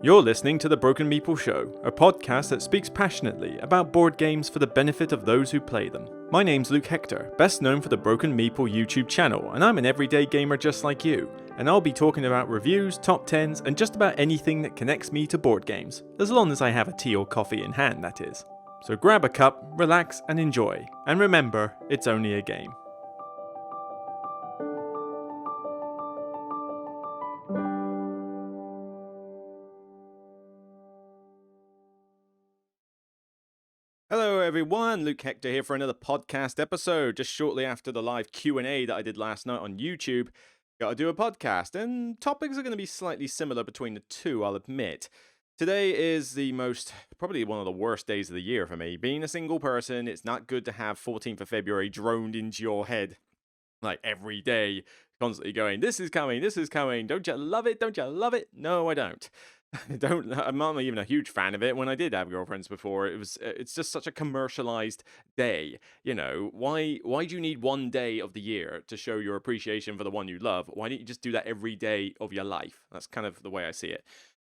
You're listening to The Broken Meeple Show, a podcast that speaks passionately about board games for the benefit of those who play them. My name's Luke Hector, best known for the Broken Meeple YouTube channel, and I'm an everyday gamer just like you. And I'll be talking about reviews, top 10s, and just about anything that connects me to board games, as long as I have a tea or coffee in hand, that is. So grab a cup, relax, and enjoy. And remember, it's only a game. Hello everyone, Luke Hector here for another podcast episode, just shortly after the live Q&A that I did last night on YouTube. Gotta do a podcast, and topics are going to be slightly similar between the two, I'll admit. Today is probably one of the worst days of the year for me. Being a single person, it's not good to have 14th of February droned into your head, like every day, constantly going, this is coming, don't you love it, don't you love it? No, I don't. I'm not even a huge fan of it. When I did have girlfriends before, it's just such a commercialized day. You know, why do you need one day of the year to show your appreciation for the one you love? Why don't you just do that every day of your life? That's kind of the way I see it.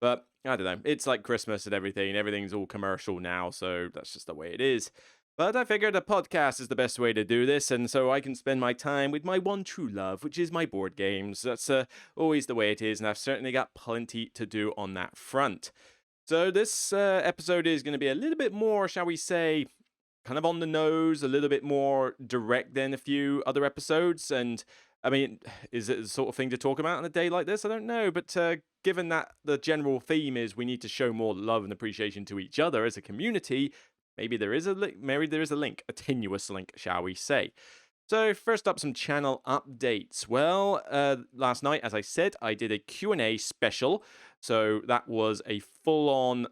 But I don't know. It's like Christmas and everything. Everything's all commercial now, so that's just the way it is. But I figured a podcast is the best way to do this, and so I can spend my time with my one true love, which is my board games. That's always the way it is, and I've certainly got plenty to do on that front. So this episode is going to be a little bit more, shall we say, kind of on the nose, a little bit more direct than a few other episodes. And I mean, is it the sort of thing to talk about on a day like this? I don't know, but given that the general theme is we need to show more love and appreciation to each other as a community, maybe there is a link, a tenuous link, shall we say. So first up, some channel updates. Well, last night, as I said, I did a Q&A special. So that was a full-on,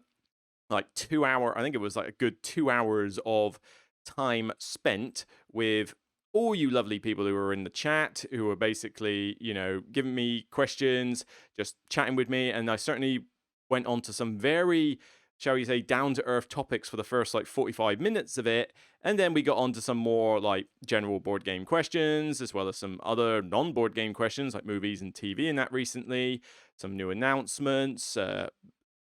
like 2 hour, I think it was like a good 2 hours of time spent with all you lovely people who were in the chat, who were basically, you know, giving me questions, just chatting with me. And I certainly went on to some very, shall we say, down-to-earth topics for the first, 45 minutes of it. And then we got on to some more, general board game questions, as well as some other non-board game questions, like movies and TV and that recently. Some new announcements.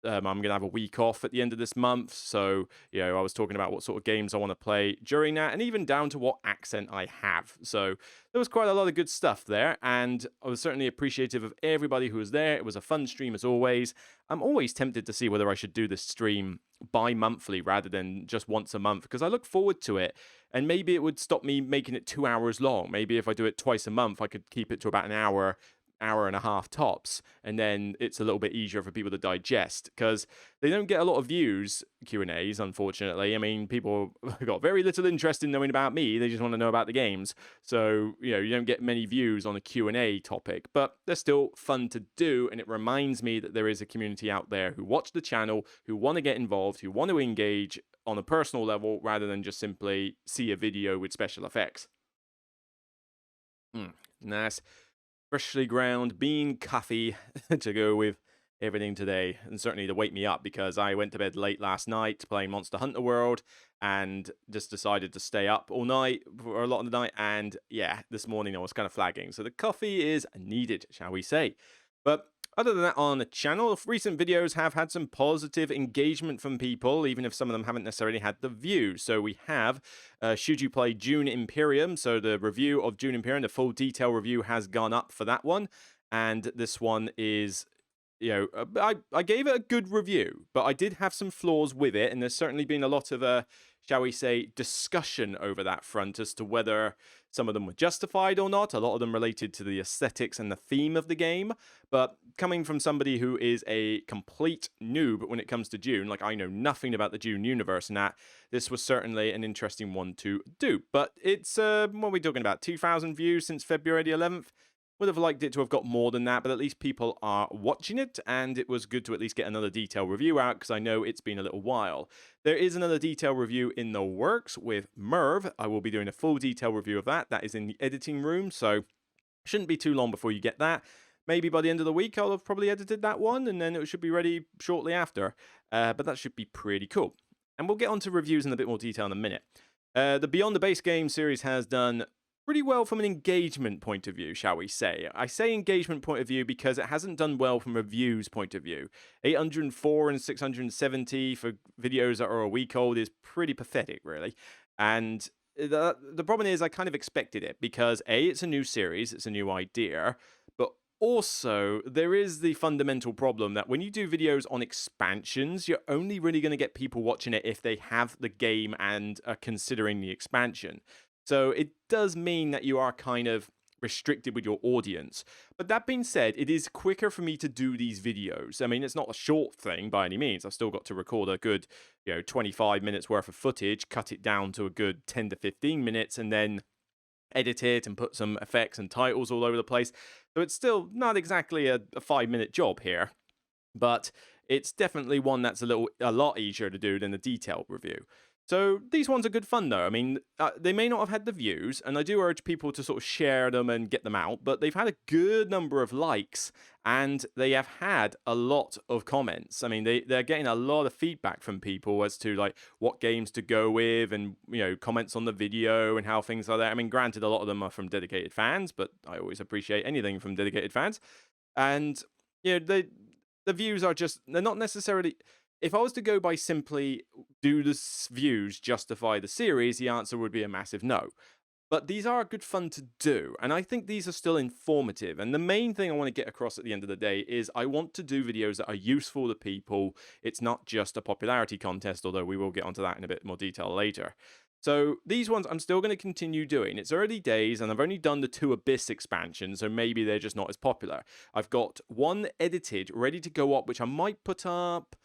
I'm going to have a week off at the end of this month. So, you know, I was talking about what sort of games I want to play during that, and even down to what accent I have. So there was quite a lot of good stuff there, and I was certainly appreciative of everybody who was there. It was a fun stream as always. I'm always tempted to see whether I should do this stream bi-monthly rather than just once a month, because I look forward to it, and maybe it would stop me making it 2 hours long. Maybe if I do it twice a month, I could keep it to about an hour and a half tops, and then it's a little bit easier for people to digest, because they don't get a lot of views, Q&As, unfortunately. I mean, people got very little interest in knowing about me. They just want to know about the games. So, you know, you don't get many views on a Q&A topic, but they're still fun to do, and it reminds me that there is a community out there who watch the channel, who want to get involved, who want to engage on a personal level rather than just simply see a video with special effects. Nice. Freshly ground bean coffee to go with everything today, and certainly to wake me up, because I went to bed late last night playing Monster Hunter World and just decided to stay up all night for a lot of the night, and yeah, this morning I was kind of flagging, so the coffee is needed, shall we say. But other than that, on the channel, recent videos have had some positive engagement from people, even if some of them haven't necessarily had the view. So we have Should You Play Dune Imperium? So the review of Dune Imperium, the full detail review has gone up for that one. And this one is, you know, I gave it a good review, but I did have some flaws with it. And there's certainly been a lot of, shall we say, discussion over that front as to whether some of them were justified or not. A lot of them related to the aesthetics and the theme of the game. But coming from somebody who is a complete noob when it comes to Dune, like I know nothing about the Dune universe and that, this was certainly an interesting one to do. But it's, what are we talking about, 2,000 views since February the 11th? Would have liked it to have got more than that, but at least people are watching it, and it was good to at least get another detailed review out, because I know it's been a little while. There is another detailed review in the works with Merv. I will be doing a full detailed review of that. That is in the editing room, so shouldn't be too long before you get that. Maybe by the end of the week, I'll have probably edited that one, and then it should be ready shortly after. But that should be pretty cool. And we'll get on to reviews in a bit more detail in a minute. The Beyond the Base Game series has done pretty well from an engagement point of view, shall we say. I say engagement point of view because it hasn't done well from a views point of view. 804 and 670 for videos that are a week old is pretty pathetic, really. And the problem is I kind of expected it because A, it's a new series, it's a new idea, but also there is the fundamental problem that when you do videos on expansions, you're only really going to get people watching it if they have the game and are considering the expansion. So it does mean that you are kind of restricted with your audience. But that being said, it is quicker for me to do these videos. I mean, it's not a short thing by any means. I've still got to record a good, 25 minutes worth of footage, cut it down to a good 10 to 15 minutes, and then edit it and put some effects and titles all over the place. So it's still not exactly a 5-minute job here, but it's definitely one that's a lot easier to do than a detailed review. So these ones are good fun though. I mean, they may not have had the views, and I do urge people to sort of share them and get them out, but they've had a good number of likes, and they have had a lot of comments. I mean, they're getting a lot of feedback from people as to like what games to go with, and comments on the video and how things like that. I mean, granted, a lot of them are from dedicated fans, but I always appreciate anything from dedicated fans. And the views are they're not necessarily. If I was to go by simply do the views justify the series, the answer would be a massive no. But these are good fun to do, and I think these are still informative. And the main thing I want to get across at the end of the day is I want to do videos that are useful to people. It's not just a popularity contest, although we will get onto that in a bit more detail later. So these ones I'm still going to continue doing. It's early days, and I've only done the 2 Abyss expansions, so maybe they're just not as popular. I've got one edited, ready to go up, which I might put up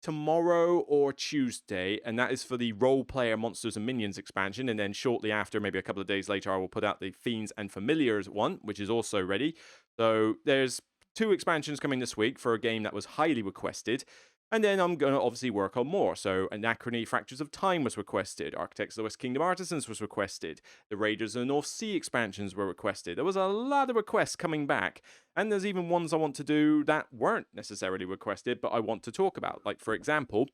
tomorrow or Tuesday, and that is for the Role Player Monsters and Minions expansion. And then shortly after, maybe a couple of days later, I will put out the Fiends and Familiars one, which is also ready. So there's 2 expansions coming this week for a game that was highly requested. And then I'm going to obviously work on more. So Anachrony Fractures of Time was requested. Architects of the West Kingdom Artisans was requested. The Raiders of the North Sea expansions were requested. There was a lot of requests coming back. And there's even ones I want to do that weren't necessarily requested, but I want to talk about. Like, for example,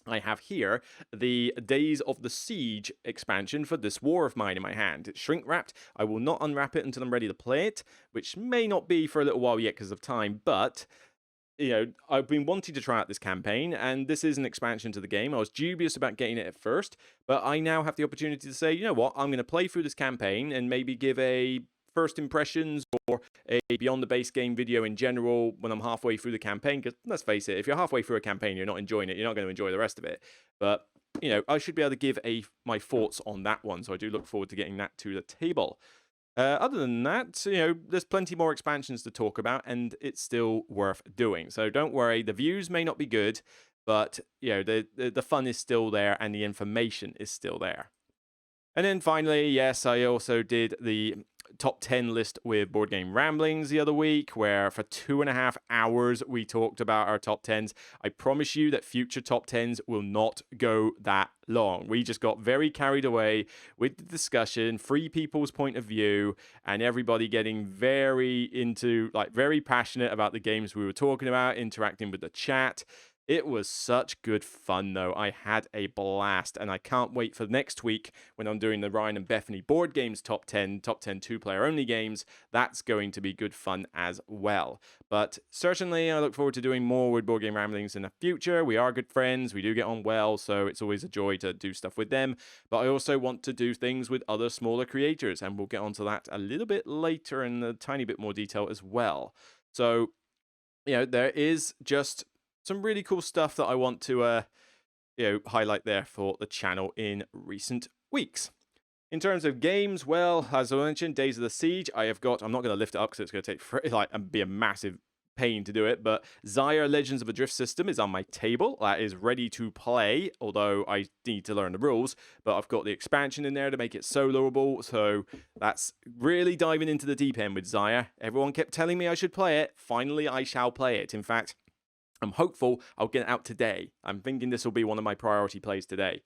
I have here the Days of the Siege expansion for this war of mine in my hand. It's shrink wrapped. I will not unwrap it until I'm ready to play it, which may not be for a little while yet because of time, but I've been wanting to try out this campaign, and this is an expansion to the game. I was dubious about getting it at first, but I now have the opportunity to say, you know what, I'm going to play through this campaign and maybe give a first impressions or a beyond the base game video in general when I'm halfway through the campaign, because let's face it, if you're halfway through a campaign, you're not enjoying it, you're not going to enjoy the rest of it. But, I should be able to give my thoughts on that one, so I do look forward to getting that to the table. Other than that, there's plenty more expansions to talk about, and it's still worth doing. So don't worry, the views may not be good, but the fun is still there, and the information is still there. And then finally, yes, I also did the top 10 list with Board Game Ramblings the other week, where for 2.5 hours we talked about our top 10s. I promise you that future top 10s will not go that long. We just got very carried away with the discussion, free people's point of view, and everybody getting very passionate about the games we were talking about, interacting with the chat. It was such good fun, though. I had a blast, and I can't wait for next week when I'm doing the Ryan and Bethany Board Games top 10 2-player only games. That's going to be good fun as well. But certainly, I look forward to doing more with Board Game Ramblings in the future. We are good friends. We do get on well, so it's always a joy to do stuff with them. But I also want to do things with other smaller creators, and we'll get onto that a little bit later in a tiny bit more detail as well. So, there is just some really cool stuff that I want to highlight there for the channel in recent weeks. In terms of games, well, as I mentioned, Days of the Siege, I'm not going to lift it up because it's going to take and be a massive pain to do it, but Xayah Legends of a Drift System is on my table. That is ready to play, although I need to learn the rules, but I've got the expansion in there to make it soloable, so that's really diving into the deep end with Xayah. Everyone kept telling me I should play it. Finally, I shall play it. In fact, I'm hopeful I'll get it out today. I'm thinking this will be one of my priority plays today.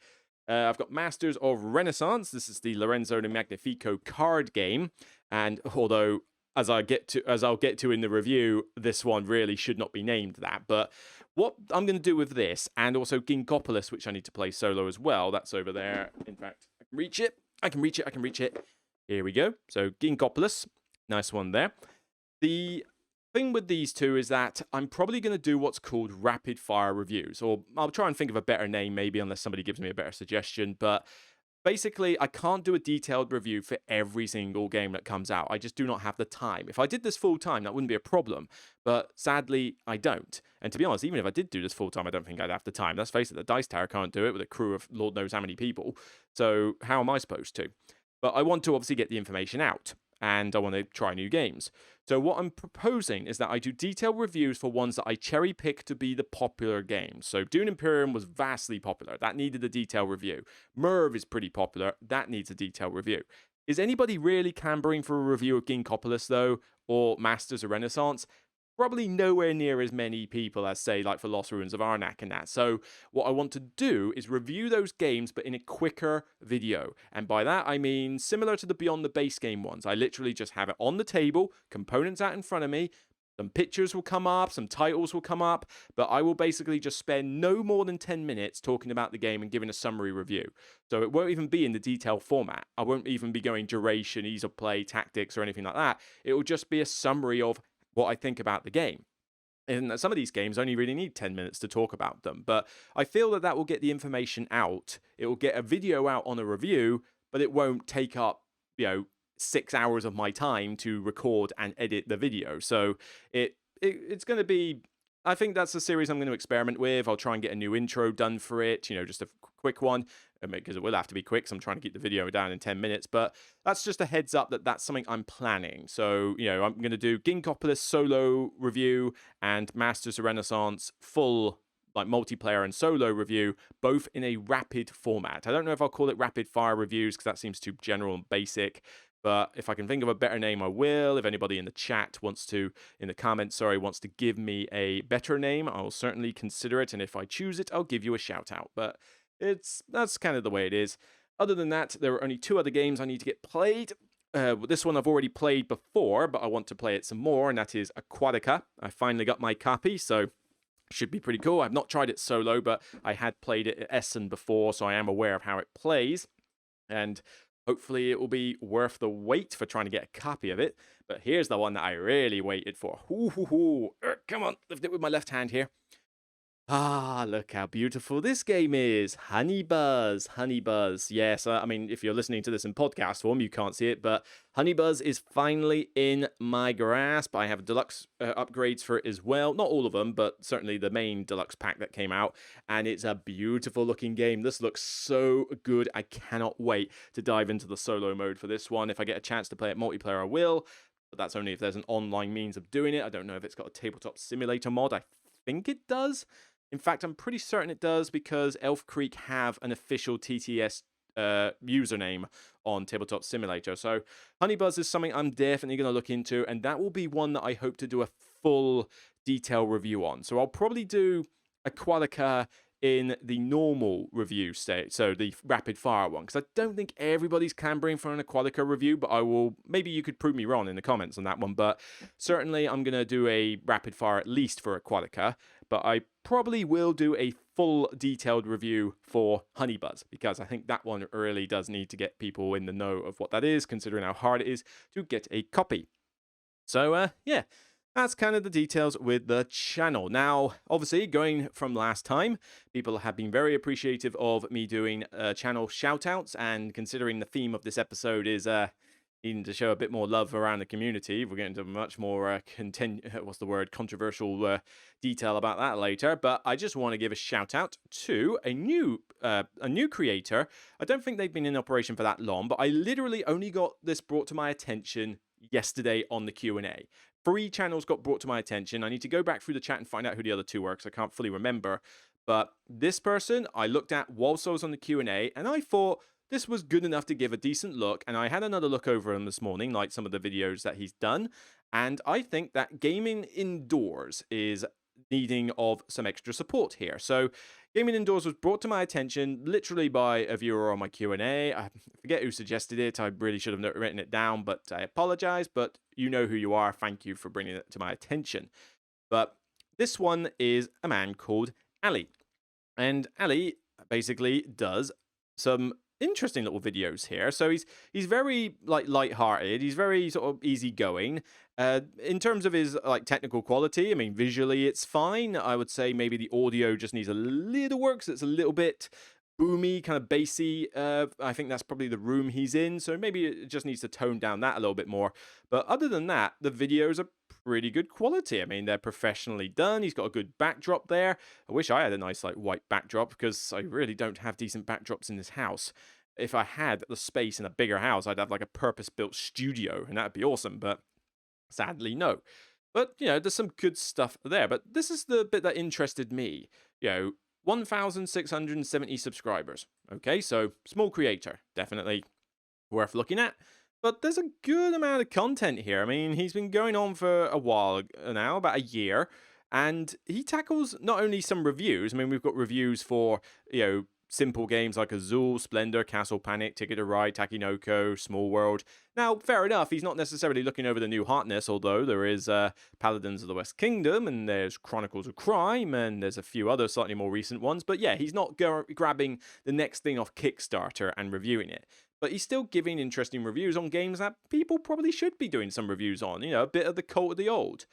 I've got Masters of Renaissance. This is the Lorenzo de Magnifico card game. And although, as I'll get to in the review, this one really should not be named that. But what I'm going to do with this, and also Ginkopolis, which I need to play solo as well. That's over there. In fact, I can reach it. Here we go. So Ginkgopolis, nice one there. The thing with these two is that I'm probably going to do what's called rapid fire reviews, or I'll try and think of a better name maybe, unless somebody gives me a better suggestion. But basically, I can't do a detailed review for every single game that comes out. I just do not have the time. If I did this full time, that wouldn't be a problem. But sadly, I don't. And to be honest, even if I did do this full time, I don't think I'd have the time. Let's face it, the Dice Tower can't do it with a crew of Lord knows how many people. So how am I supposed to? But I want to obviously get the information out, and I want to try new games. So what I'm proposing is that I do detailed reviews for ones that I cherry pick to be the popular games. So Dune Imperium was vastly popular. That needed a detailed review. Merv is pretty popular. That needs a detailed review. Is anybody really clambering for a review of Ginkgopolis, though, or Masters of Renaissance? Probably nowhere near as many people as, say, like for Lost Ruins of Arnak and that. So what I want to do is review those games, but in a quicker video. And by that, I mean similar to the Beyond the Base Game ones. I literally just have it on the table, components out in front of me, some pictures will come up, some titles will come up, but I will basically just spend no more than 10 minutes talking about the game and giving a summary review. So it won't even be in the detailed format. I won't even be going duration, ease of play, tactics, or anything like that. It will just be a summary of what I think about the game. And some of these games only really need 10 minutes to talk about them. But I feel that that will get the information out. It will get a video out on a review, but it won't take up, 6 hours of my time to record and edit the video. So it's going to be, I think that's a series I'm going to experiment with. I'll try and get a new intro done for it, just a quick one, because it will have to be quick. So I'm trying to keep the video down in 10 minutes. But that's just a heads up that that's something I'm planning. So, I'm going to do Ginkgopolis solo review and Masters of Renaissance full, like, multiplayer and solo review, both in a rapid format. I don't know if I'll call it rapid fire reviews because that seems too general and basic. But if I can think of a better name, I will. If anybody in the chat wants to, in the comments, wants to give me a better name, I will certainly consider it. And if I choose it, I'll give you a shout out. But that's kind of the way it is. Other than that, there are only 2 other games I need to get played. This one I've already played before, but I want to play it some more, and that is Aquatica. I finally got my copy, so should be pretty cool. I've not tried it solo, but I had played it at Essen before, so I am aware of how it plays. And hopefully it will be worth the wait for trying to get a copy of it. But here's the one that I really waited for. Come on, lift it with my left hand here. Ah, look how beautiful this game is. Honey Buzz. Yes, I mean, if you're listening to this in podcast form, you can't see it, but Honey Buzz is finally in my grasp. I have deluxe upgrades for it as well. Not all of them, but certainly the main deluxe pack that came out. And it's a beautiful looking game. This looks so good. I cannot wait to dive into the solo mode for this one. If I get a chance to play it multiplayer, I will. But that's only if there's an online means of doing it. I don't know if it's got a tabletop simulator mod. I think it does. In fact, I'm pretty certain it does because Elf Creek have an official TTS username on Tabletop Simulator. So Honey Buzz is something I'm definitely going to look into, and that will be one that I hope to do a full detail review on. So I'll probably do Aquatica in the normal review state, so the rapid fire one, because I don't think everybody's clambering for an Aquatica review, but I will, maybe you could prove me wrong in the comments on that one, but certainly I'm going to do a rapid fire at least for Aquatica, but I probably will do a full detailed review for Honey Buzz, because I think that one really does need to get people in the know of what that is, considering how hard it is to get a copy. So, yeah. That's kind of the details with the channel. Now, obviously, going from last time, people have been very appreciative of me doing channel shoutouts, and considering the theme of this episode is needing to show a bit more love around the community, we're getting into much more controversial detail about that later. But I just want to give a shout out to a new creator. I don't think they've been in operation for that long, but I literally only got this brought to my attention yesterday on the Q&A. 3 channels got brought to my attention. I need to go back through the chat and find out who the other 2 were, because I can't fully remember. But this person I looked at whilst I was on the Q&A, and I thought this was good enough to give a decent look. And I had another look over him this morning, like some of the videos that he's done. And I think that gaming indoors is needing of some extra support here. So Gaming Indoors was brought to my attention literally by a viewer on my Q&A. I forget who suggested it. I really should have written it down, but I apologize. But you know who you are. Thank you for bringing it to my attention. But this one is a man called Ali. And Ali basically does some interesting little videos here. So he's very like light-hearted. He's very sort of easygoing. In terms of his like technical quality, I mean, visually it's fine. I would say maybe the audio just needs a little work, so it's a little bit boomy, kind of bassy. I think that's probably the room he's in, so maybe it just needs to tone down that a little bit more. But other than that, the videos are pretty good quality. I mean, they're professionally done. He's got a good backdrop there. I wish I had a nice like white backdrop because I really don't have decent backdrops in this house. If I had the space in a bigger house, I'd have like a purpose-built studio, and that'd be awesome. But sadly, no. But, there's some good stuff there. But this is the bit that interested me. 1,670 subscribers. Okay, so small creator. Definitely worth looking at. But there's a good amount of content here. I mean, he's been going on for a while now, about a year. And he tackles not only some reviews. I mean, we've got reviews for, simple games like Azul, Splendor, Castle Panic, Ticket to Ride, Takinoko, Small World. Now, fair enough, he's not necessarily looking over the new hotness, although there is Paladins of the West Kingdom, and there's Chronicles of Crime, and there's a few other slightly more recent ones. But yeah, he's not grabbing the next thing off Kickstarter and reviewing it. But he's still giving interesting reviews on games that people probably should be doing some reviews on, a bit of the cult of the old.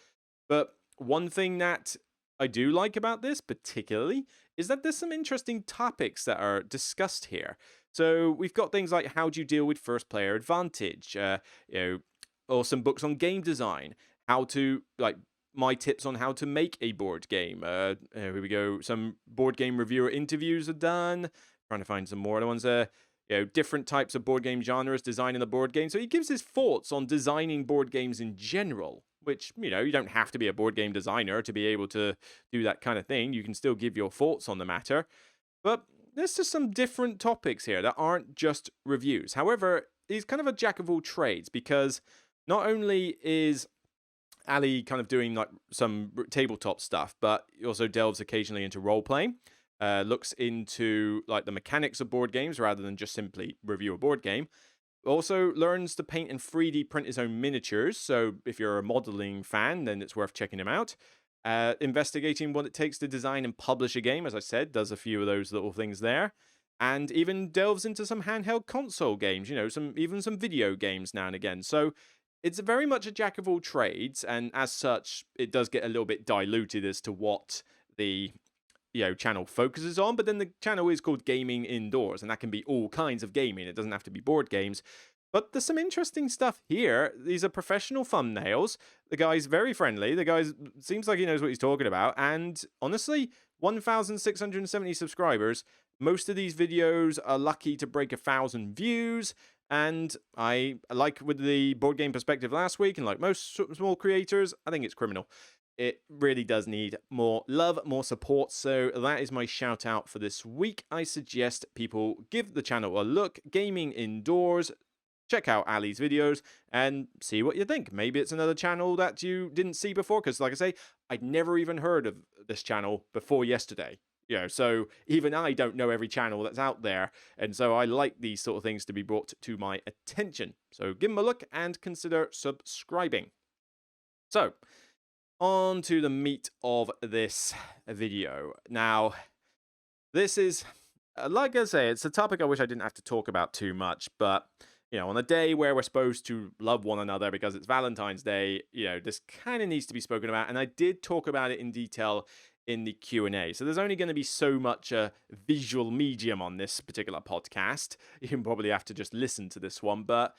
But one thing that I do like about this particularly is that there's some interesting topics that are discussed here. So we've got things like how do you deal with first player advantage, or some books on game design, how to like my tips on how to make a board game. Here we go. Some board game reviewer interviews are done. Trying to find some more other ones there. Different types of board game genres, designing a board game. So he gives his thoughts on designing board games in general, which, you don't have to be a board game designer to be able to do that kind of thing. You can still give your thoughts on the matter. But there's just some different topics here that aren't just reviews. However, he's kind of a jack of all trades because not only is Ali kind of doing like some tabletop stuff, but he also delves occasionally into role playing. Looks into like the mechanics of board games rather than just simply review a board game. Also learns to paint and 3D print his own miniatures. So if you're a modeling fan, then it's worth checking him out. Investigating what it takes to design and publish a game, as I said, does a few of those little things there. And even delves into some handheld console games, some video games now and again. So it's very much a jack of all trades, and as such, it does get a little bit diluted as to what the channel focuses on. But then the channel is called Gaming Indoors, and that can be all kinds of gaming. It doesn't have to be board games. But there's some interesting stuff here. These are professional thumbnails. The guy's very friendly. The guy seems like he knows what he's talking about. And honestly, 1,670 subscribers. Most of these videos are lucky to break 1,000 views. And I, like with the board game perspective last week, and like most small creators, I think it's criminal. It really does need more love, more support. So that is my shout out for this week. I suggest people give the channel a look. Gaming Indoors. Check out Ali's videos and see what you think. Maybe it's another channel that you didn't see before. Because like I say, I'd never even heard of this channel before yesterday. So even I don't know every channel that's out there. And so I like these sort of things to be brought to my attention. So give them a look and consider subscribing. So on to the meat of this video. Now, this is, like I say, it's a topic I wish I didn't have to talk about too much, but, on a day where we're supposed to love one another because it's Valentine's Day, this kind of needs to be spoken about, and I did talk about it in detail in the Q&A. So there's only going to be so much visual medium on this particular podcast. You can probably have to just listen to this one, but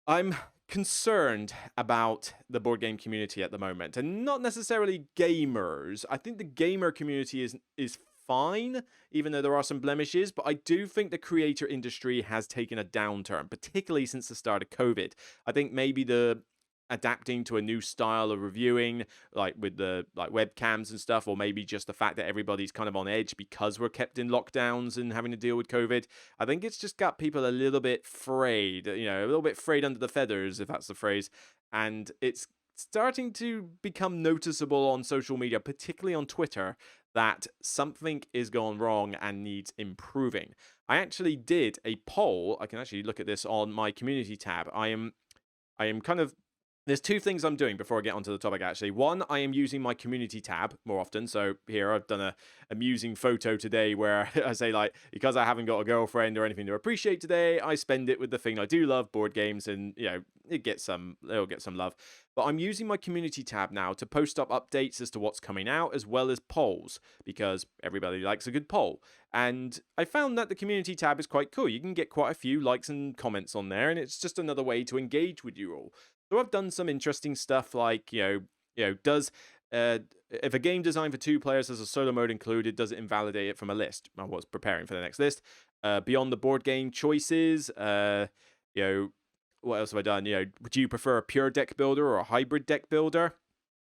I'm concerned about the board game community at the moment, and not necessarily gamers. I think the gamer community is fine, even though there are some blemishes, but I do think the creator industry has taken a downturn, particularly since the start of COVID. I think maybe the adapting to a new style of reviewing, like with the webcams and stuff, or maybe just the fact that everybody's kind of on edge because we're kept in lockdowns and having to deal with COVID. I think it's just got people a little bit frayed, a little bit frayed under the feathers, if that's the phrase. And it's starting to become noticeable on social media, particularly on Twitter, that something is going wrong and needs improving. I actually did a poll. I can actually look at this on my community tab. I am kind of There's two things I'm doing before I get onto the topic, actually. One, I am using my community tab more often. So here I've done a amusing photo today where I say, like, because I haven't got a girlfriend or anything to appreciate today, I spend it with the thing I do love, board games, and, it'll get some love. But I'm using my community tab now to post up updates as to what's coming out, as well as polls, because everybody likes a good poll. And I found that the community tab is quite cool. You can get quite a few likes and comments on there, and it's just another way to engage with you all. So I've done some interesting stuff like, does if a game designed for two players has a solo mode included, does it invalidate it from a list? I was preparing for the next list. Beyond the board game choices, what else have I done? Do you prefer a pure deck builder or a hybrid deck builder?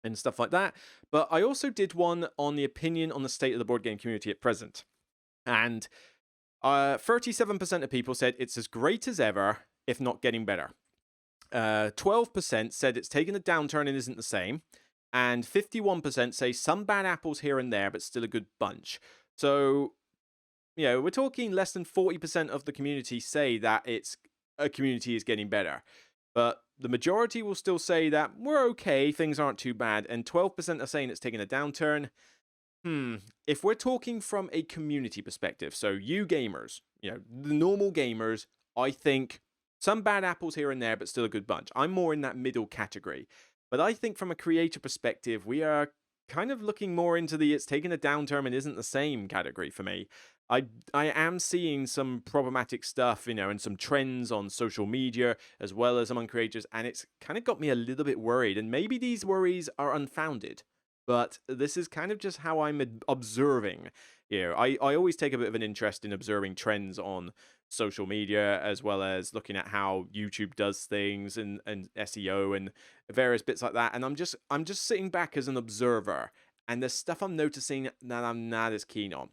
And stuff like that. But I also did one on the opinion on the state of the board game community at present. And 37% of people said it's as great as ever, if not getting better. 12% said it's taken a downturn and isn't the same, and 51% say some bad apples here and there, but still a good bunch. So, we're talking less than 40% of the community say that a community is getting better, but the majority will still say that we're okay, things aren't too bad, and 12% are saying it's taken a downturn. If we're talking from a community perspective, so you gamers, the normal gamers, I think some bad apples here and there, but still a good bunch. I'm more in that middle category. But I think from a creator perspective, we are kind of looking more into the it's taken a downturn and isn't the same category for me. I am seeing some problematic stuff, and some trends on social media as well as among creators, and it's kind of got me a little bit worried. And maybe these worries are unfounded, but this is kind of just how I'm observing. I always take a bit of an interest in observing trends on social media, as well as looking at how YouTube does things and SEO and various bits like that. And I'm just sitting back as an observer, and there's stuff I'm noticing that I'm not as keen on.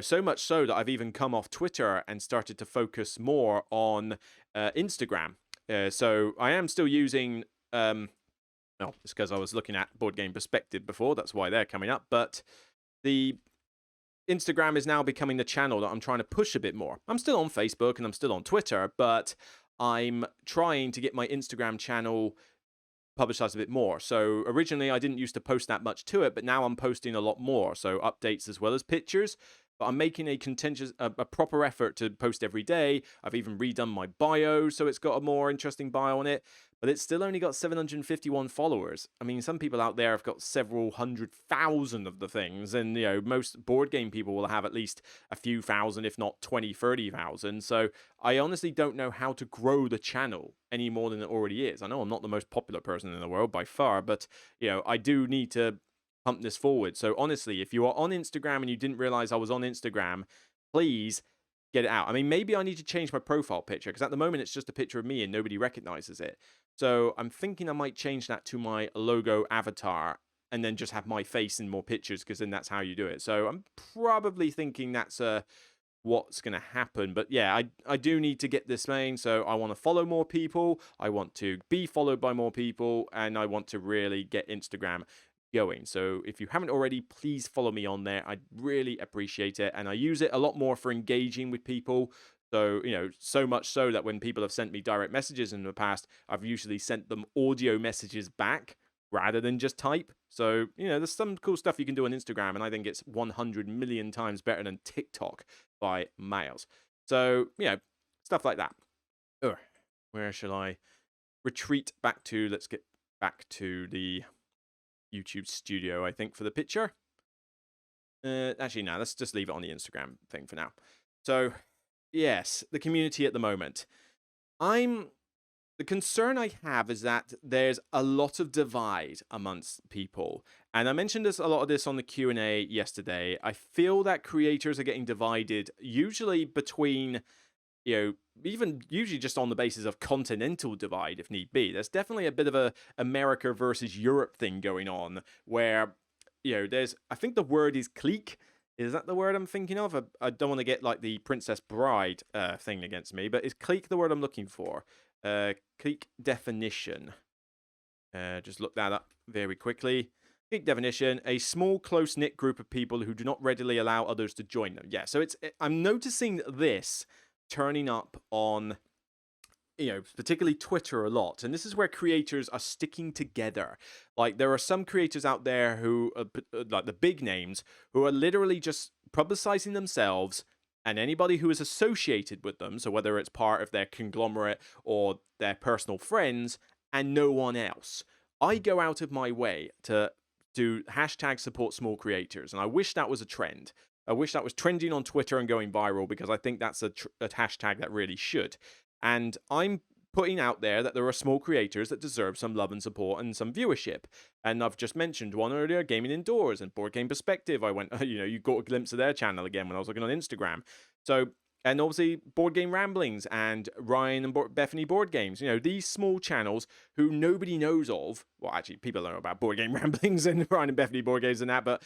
So much so that I've even come off Twitter and started to focus more on Instagram. So I am still using. Well, it's because I was looking at Board Game Perspective before. That's why they're coming up. But the Instagram is now becoming the channel that I'm trying to push a bit more. I'm still on Facebook and I'm still on Twitter, but I'm trying to get my Instagram channel publicized a bit more. So originally I didn't used to post that much to it, but now I'm posting a lot more. So updates as well as pictures. But I'm making a proper effort to post every day. I've even redone my bio, so it's got a more interesting bio on it. But it's still only got 751 followers. I mean, some people out there have got several 100,000 of the things, and most board game people will have at least a few thousand, if not 20, 30,000. So I honestly don't know how to grow the channel any more than it already is. I know I'm not the most popular person in the world by far, but I do need to pump this forward. So honestly, if you are on Instagram and you didn't realize I was on Instagram, please get it out. I mean, maybe I need to change my profile picture, because at the moment it's just a picture of me and nobody recognizes it. So I'm thinking I might change that to my logo avatar and then just have my face in more pictures, because then that's how you do it. So I'm probably thinking that's what's going to happen. But yeah, I do need to get this main. So I want to follow more people. I want to be followed by more people. And I want to really get Instagram going. So if you haven't already, please follow me on there. I'd really appreciate it. And I use it a lot more for engaging with people. So, so much so that when people have sent me direct messages in the past, I've usually sent them audio messages back rather than just type. So, there's some cool stuff you can do on Instagram, and I think it's 100 million times better than TikTok by miles. So, stuff like that. Where shall I retreat back to? Let's get back to the YouTube studio, I think, for the picture. Actually, no, let's just leave it on the Instagram thing for now. So, yes, the community at the moment. The concern I have is that there's a lot of divide amongst people. And I mentioned a lot of this on the Q&A yesterday. I feel that creators are getting divided, usually between, even usually just on the basis of continental divide, if need be. There's definitely a bit of a America versus Europe thing going on, where, I think the word is clique. Is that the word I'm thinking of? I don't want to get like the Princess Bride thing against me, but is clique the word I'm looking for? Clique definition. Just look that up very quickly. Clique definition: a small, close-knit group of people who do not readily allow others to join them. Yeah, so I'm noticing this turning up on particularly Twitter a lot, and this is where creators are sticking together. Like, there are some creators out there who are, like the big names, who are literally just publicizing themselves and anybody who is associated with them, so whether it's part of their conglomerate or their personal friends, and no one else. I go out of my way to do hashtag support small creators, and I wish that was a trend. I wish that was trending on Twitter and going viral, because I think that's a hashtag that really should. And I'm putting out there that there are small creators that deserve some love and support and some viewership. And I've just mentioned one earlier, Gaming Indoors and Board Game Perspective. I went, you got a glimpse of their channel again when I was looking on Instagram. So, and obviously Board Game Ramblings and Ryan and Bethany Board Games. These small channels who nobody knows of. Well, actually, people don't know about Board Game Ramblings and Ryan and Bethany Board Games and that, but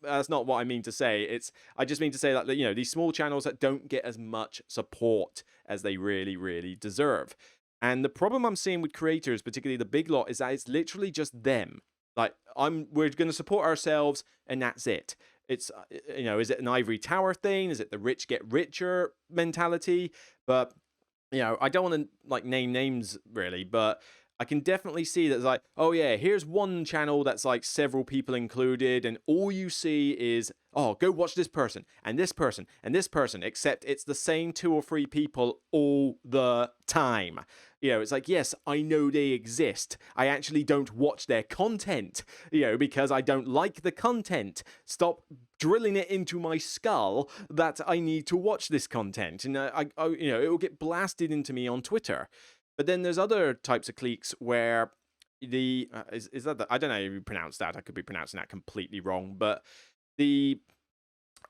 that's not what I mean to say. I just mean to say that, these small channels that don't get as much support as they really, really deserve. And the problem I'm seeing with creators, particularly the big lot, is that it's literally just them. Like, we're going to support ourselves, and that's it. It's, is it an ivory tower thing? Is it the rich get richer mentality? But, I don't want to, name names, really, but I can definitely see that it's like, oh yeah, here's one channel that's like several people included, and all you see is, oh, go watch this person, and this person, and this person, except it's the same 2 or 3 people all the time. It's like, yes, I know they exist. I actually don't watch their content, because I don't like the content. Stop drilling it into my skull that I need to watch this content. And it will get blasted into me on Twitter. But then there's other types of cliques where is that I don't know how you pronounce that. I could be pronouncing that completely wrong. But the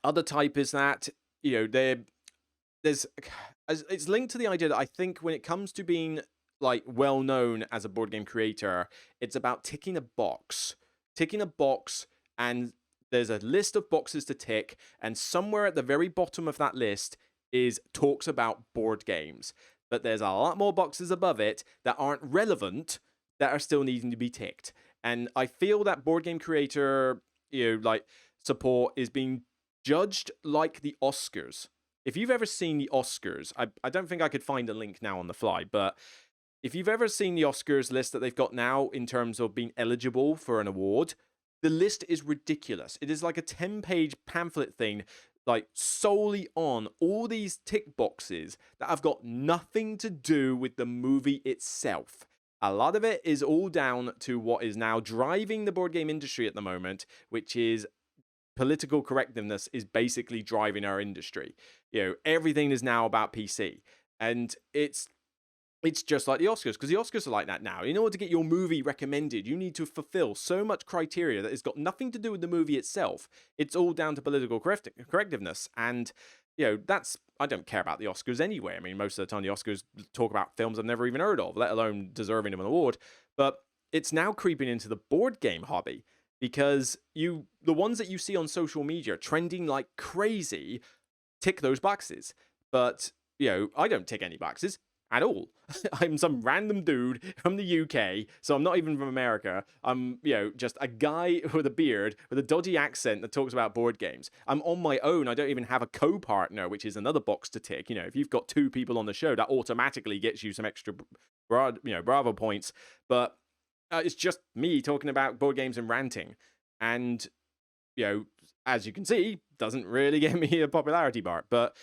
other type is that, it's linked to the idea that I think when it comes to being like well known as a board game creator, it's about ticking a box, and there's a list of boxes to tick, and somewhere at the very bottom of that list is talks about board games. But there's a lot more boxes above it that aren't relevant that are still needing to be ticked. And I feel that board game creator, support is being judged like the Oscars. If you've ever seen the Oscars, I don't think I could find a link now on the fly, but if you've ever seen the Oscars list that they've got now in terms of being eligible for an award, the list is ridiculous. It is like a 10-page pamphlet thing, like solely on all these tick boxes that have got nothing to do with the movie itself. A lot of it is all down to what is now driving the board game industry at the moment, which is political correctness is basically driving our industry. Everything is now about PC. And it's just like the Oscars, because the Oscars are like that now. In order to get your movie recommended, you need to fulfill so much criteria that it's got nothing to do with the movie itself. It's all down to political correctiveness. And, I don't care about the Oscars anyway. I mean, most of the time the Oscars talk about films I've never even heard of, let alone deserving of an award. But it's now creeping into the board game hobby, because the ones that you see on social media trending like crazy tick those boxes. But, I don't tick any boxes at all. I'm some random dude from the UK, so I'm not even from America. I'm, just a guy with a beard with a dodgy accent that talks about board games. I'm on my own. I don't even have a co-partner, which is another box to tick. If you've got 2 people on the show, that automatically gets you some extra, Bravo points. But it's just me talking about board games and ranting. And, as you can see, doesn't really get me a popularity bar. But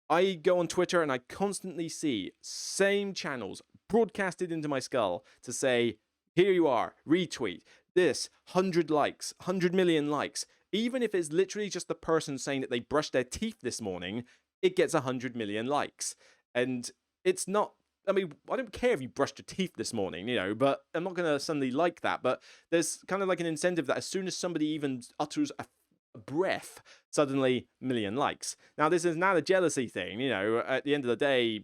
I go on Twitter and I constantly see same channels broadcasted into my skull to say, here you are, retweet, this, 100 likes, 100 million likes. Even if it's literally just the person saying that they brushed their teeth this morning, it gets 100 million likes. And it's not, I mean, I don't care if you brushed your teeth this morning, but I'm not going to suddenly like that. But there's kind of like an incentive that as soon as somebody even utters a breath, suddenly million likes. Now, this is not a jealousy thing. At the end of the day,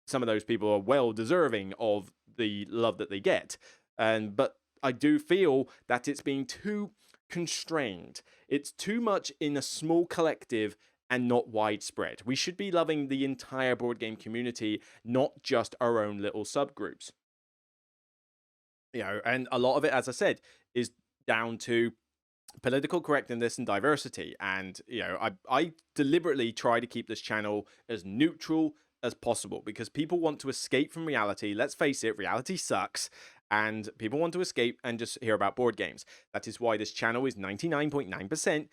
some of those people are well deserving of the love that they get. But I do feel that it's being too constrained. It's too much in a small collective and not widespread. We should be loving the entire board game community, not just our own little subgroups. And a lot of it, as I said, is down to political correctness and diversity. And, I deliberately try to keep this channel as neutral as possible because people want to escape from reality. Let's face it, reality sucks. And people want to escape and just hear about board games. That is why this channel is 99.9%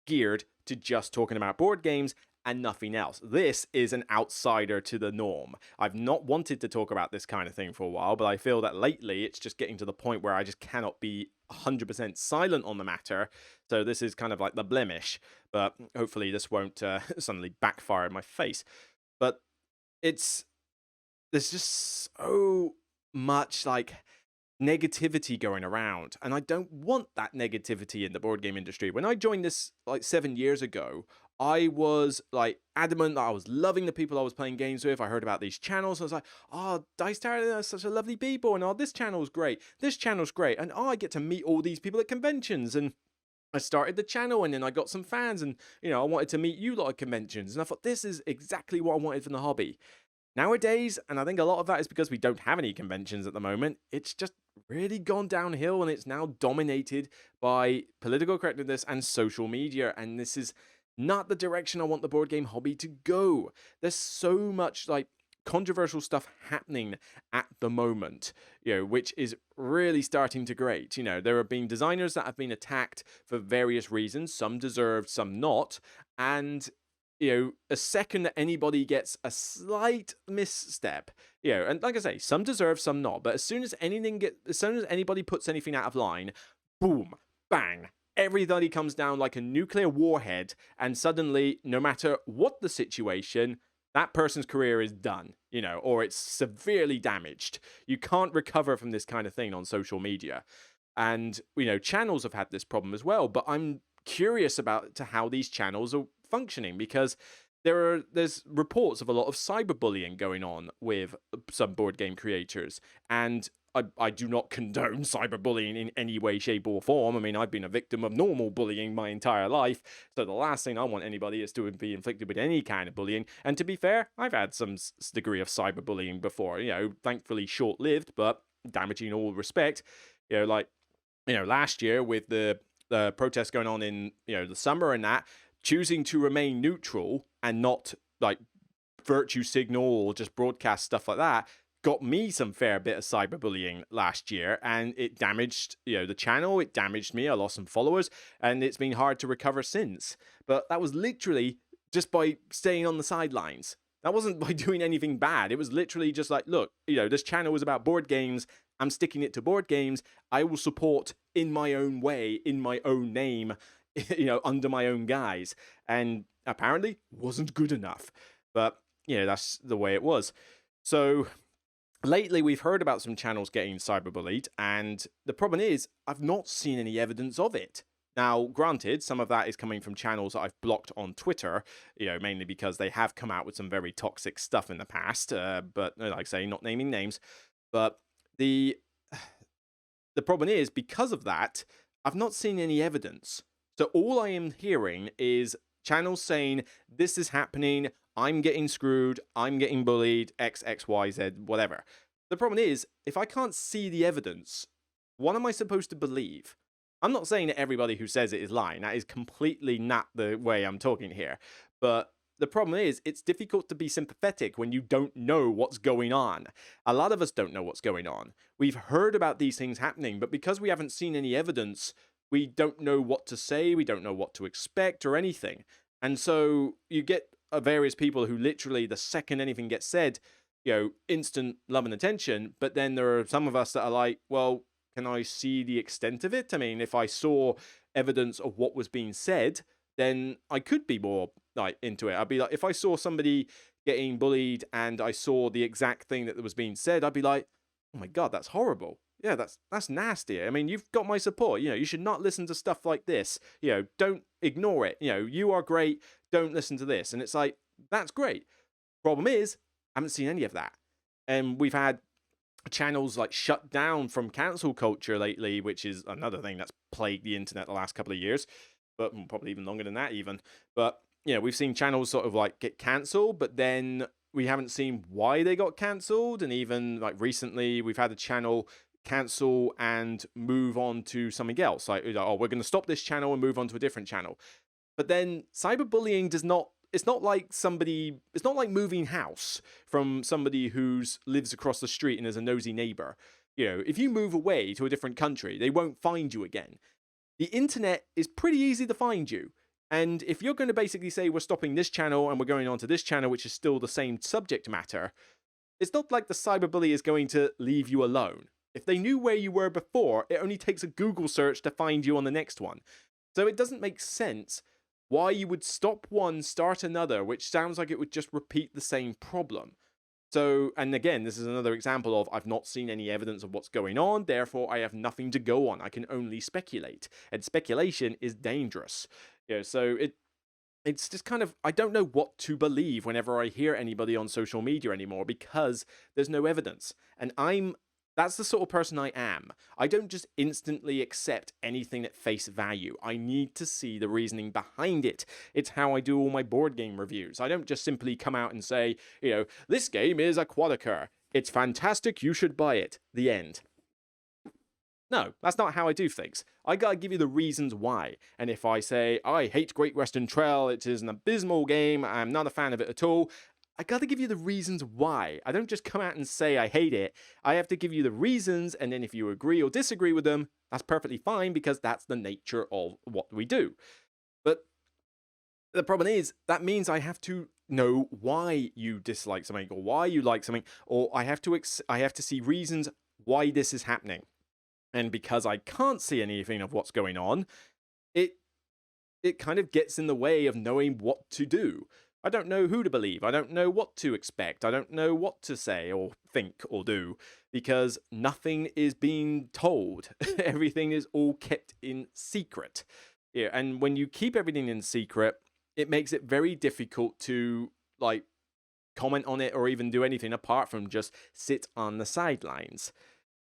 geared to just talking about board games and nothing else. This is an outsider to the norm. I've not wanted to talk about this kind of thing for a while, but I feel that lately it's just getting to the point where I just cannot be 100% silent on the matter. So this is kind of like the blemish, but hopefully this won't suddenly backfire in my face. But there's just so much like negativity going around, and I don't want that negativity in the board game industry. When I joined this like 7 years ago, I was like adamant that I was loving the people I was playing games with. I heard about these channels. I was like, oh, Dice Tower are such a lovely people, and oh, this channel's great. This channel's great, and oh, I get to meet all these people at conventions. And I started the channel, and then I got some fans, and I wanted to meet you lot at conventions. And I thought this is exactly what I wanted from the hobby. Nowadays, and I think a lot of that is because we don't have any conventions at the moment, it's just really gone downhill, and it's now dominated by political correctness and social media, and this is not the direction I want the board game hobby to go. There's so much like controversial stuff happening at the moment, which is really starting to grate. There have been designers that have been attacked for various reasons, some deserved, some not, and a second that anybody gets a slight misstep, and like I say, some deserve, some not, but as soon as anybody puts anything out of line, boom, bang, everybody comes down like a nuclear warhead, and suddenly, no matter what the situation, that person's career is done, or it's severely damaged. You can't recover from this kind of thing on social media. And, channels have had this problem as well, but I'm curious about how these channels are functioning, because there's reports of a lot of cyberbullying going on with some board game creators, and I do not condone cyberbullying in any way, shape, or form. I mean, I've been a victim of normal bullying my entire life, so the last thing I want anybody is to be inflicted with any kind of bullying. And to be fair, I've had some degree of cyberbullying before, thankfully short-lived, but damaging in all respect. Last year with the protests going on in, the summer and that, choosing to remain neutral and not like virtue signal or just broadcast stuff like that got me some fair bit of cyberbullying last year, and it damaged the channel, it damaged me, I lost some followers, and it's been hard to recover since. But that was literally just by staying on the sidelines. That wasn't by doing anything bad. It was literally just like, look, this channel was about board games, I'm sticking it to board games, I will support in my own way, in my own name, under my own guise. And apparently wasn't good enough. But, that's the way it was. So lately we've heard about some channels getting cyberbullied, and the problem is I've not seen any evidence of it. Now, granted, some of that is coming from channels that I've blocked on Twitter, mainly because they have come out with some very toxic stuff in the past, but like I say, not naming names. But the problem is, because of that, I've not seen any evidence. So all I am hearing is channels saying, this is happening, I'm getting screwed, I'm getting bullied, X, Y, Z, whatever. The problem is, if I can't see the evidence, what am I supposed to believe? I'm not saying that everybody who says it is lying. That is completely not the way I'm talking here. But the problem is, it's difficult to be sympathetic when you don't know what's going on. A lot of us don't know what's going on. We've heard about these things happening, but because we haven't seen any evidence, we don't know what to say, we don't know what to expect or anything. And so you get various people who literally, the second anything gets said, instant love and attention. But then there are some of us that are like, well, can I see the extent of it? I mean, if I saw evidence of what was being said, then I could be more like into it. I'd be like, if I saw somebody getting bullied and I saw the exact thing that was being said, I'd be like, oh my God, that's horrible. Yeah, that's nasty. I mean, you've got my support. You should not listen to stuff like this. Don't ignore it. You are great. Don't listen to this. And it's like, that's great. Problem is, I haven't seen any of that. And we've had channels like shut down from cancel culture lately, which is another thing that's plagued the internet the last couple of years, but probably even longer than that even. But we've seen channels sort of like get cancelled, but then we haven't seen why they got cancelled. And even like recently, we've had a channel cancel and move on to something else. Like, oh, we're going to stop this channel and move on to a different channel. But then cyberbullying does not it's not like moving house from somebody who lives across the street and is a nosy neighbor. If you move away to a different country, they won't find you again. The internet is pretty easy to find you. And if you're going to basically say we're stopping this channel and we're going on to this channel, which is still the same subject matter, it's not like the cyberbully is going to leave you alone. If they knew where you were before, it only takes a Google search to find you on the next one. So it doesn't make sense why you would stop one, start another, which sounds like it would just repeat the same problem. So, and again, this is another example of I've not seen any evidence of what's going on, therefore I have nothing to go on. I can only speculate. And speculation is dangerous. So it's just kind of, I don't know what to believe whenever I hear anybody on social media anymore because there's no evidence. And that's the sort of person I am. I don't just instantly accept anything at face value. I need to see the reasoning behind it. It's how I do all my board game reviews. I don't just simply come out and say, this game is a Quadeker. It's fantastic, you should buy it. The end. No, that's not how I do things. I gotta give you the reasons why. And if I say, I hate Great Western Trail, it is an abysmal game, I'm not a fan of it at all, I gotta give you the reasons why. I don't just come out and say I hate it. I have to give you the reasons, and then if you agree or disagree with them, that's perfectly fine because that's the nature of what we do. But the problem is, that means I have to know why you dislike something or why you like something, or I have to see reasons why this is happening. And because I can't see anything of what's going on, it kind of gets in the way of knowing what to do. I don't know who to believe. I don't know what to expect. I don't know what to say or think or do because nothing is being told. Everything is all kept in secret. And when you keep everything in secret, it makes it very difficult to comment on it or even do anything apart from just sit on the sidelines.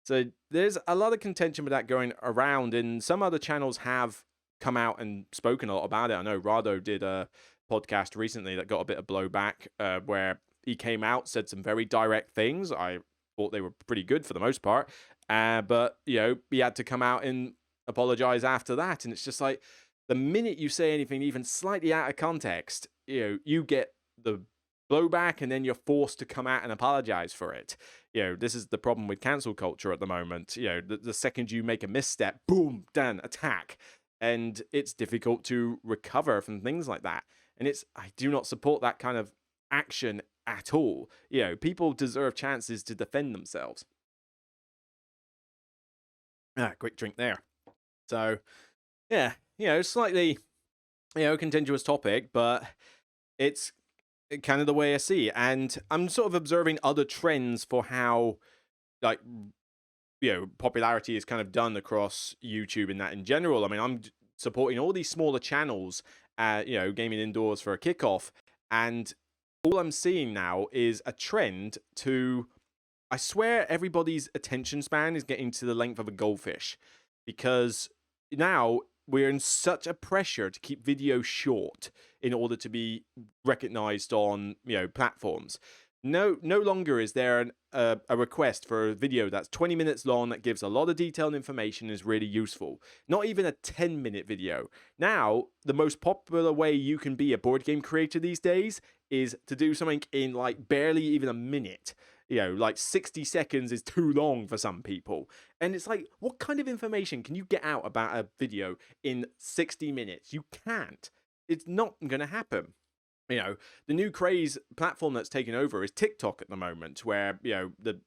So there's a lot of contention with that going around, and some other channels have come out and spoken a lot about it. I know Rado did a podcast recently that got a bit of blowback where he came out, said some very direct things. I thought they were pretty good for the most part. But, he had to come out and apologize after that. And it's just like, the minute you say anything even slightly out of context, you get the blowback and then you're forced to come out and apologize for it. This is the problem with cancel culture at the moment. The second you make a misstep, boom, done, attack. And it's difficult to recover from things like that. And I do not support that kind of action at all. People deserve chances to defend themselves. Quick drink there. So, yeah, slightly, contentious topic, but it's kind of the way I see it. And I'm sort of observing other trends for how, popularity is kind of done across YouTube and that in general. I mean, I'm supporting all these smaller channels, gaming indoors for a kickoff. And all I'm seeing now is a trend to, I swear everybody's attention span is getting to the length of a goldfish. Because now we're in such a pressure to keep videos short in order to be recognized on, platforms. No longer is there a request for a video that's 20 minutes long that gives a lot of detailed information and is really useful. Not even a 10-minute video. Now, the most popular way you can be a board game creator these days is to do something in barely even a minute. 60 seconds is too long for some people. And it's like, what kind of information can you get out about a video in 60 minutes? You can't. It's not going to happen. The new craze platform that's taken over is TikTok at the moment, where, the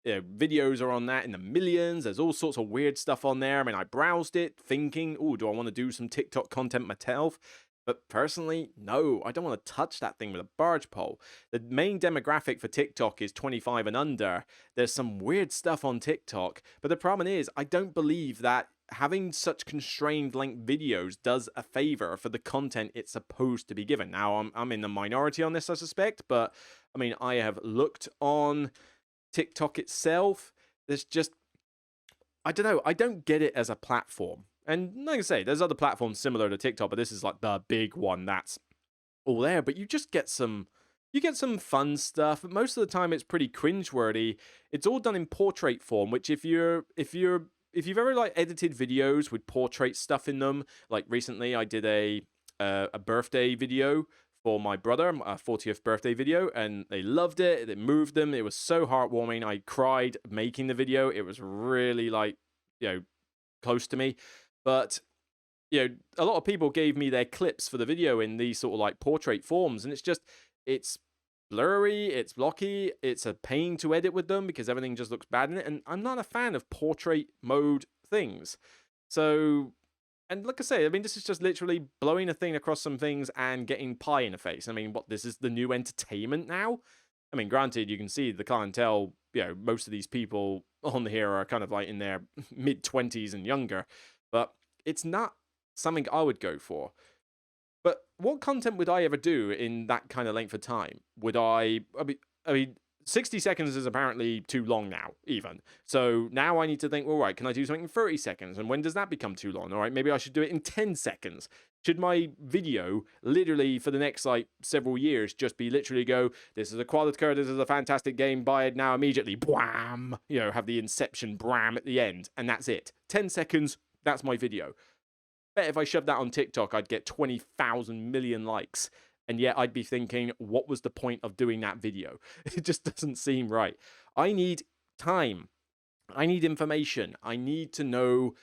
videos are on that in the millions. There's all sorts of weird stuff on there. I mean, I browsed it thinking, do I want to do some TikTok content myself? But personally, no, I don't want to touch that thing with a barge pole. The main demographic for TikTok is 25 and under. There's some weird stuff on TikTok, but the problem is, I don't believe that having such constrained length videos does a favor for the content it's supposed to be given. Now, I'm in the minority on this, I suspect, but I mean, I have looked on TikTok itself. There's just, I don't know, I don't get it as a platform. And like I say, there's other platforms similar to TikTok, but this is the big one that's all there. But you just get some fun stuff. But most of the time, it's pretty cringeworthy. It's all done in portrait form, which if you've ever edited videos with portrait stuff in them, like recently I did a birthday video for my brother, a 40th birthday video, and they loved it. It moved them. It was so heartwarming. I cried making the video. It was really like, close to me. But a lot of people gave me their clips for the video in these sort of like portrait forms, and it's blurry, it's blocky, it's a pain to edit with them because everything just looks bad in it, and I'm not a fan of portrait mode things. So, and like I say, I mean, this is just literally blowing a thing across some things and getting pie in the face. I mean, what, this is the new entertainment now? I mean, granted, you can see the clientele, most of these people on here are kind of like in their mid-20s and younger, but it's not something I would go for. But what content would I ever do in that kind of length of time? I mean, 60 seconds is apparently too long now, even. So now I need to think, all right, can I do something in 30 seconds? And when does that become too long? All right, maybe I should do it in 10 seconds. Should my video literally for the next like several years just be literally go, this is a quality code, this is a fantastic game, buy it now immediately, bwam, have the Inception bram at the end, and that's it. 10 seconds, that's my video. Bet if I shoved that on TikTok, I'd get 20,000 million likes. And yet I'd be thinking, what was the point of doing that video? It just doesn't seem right. I need time. I need information. I need to know,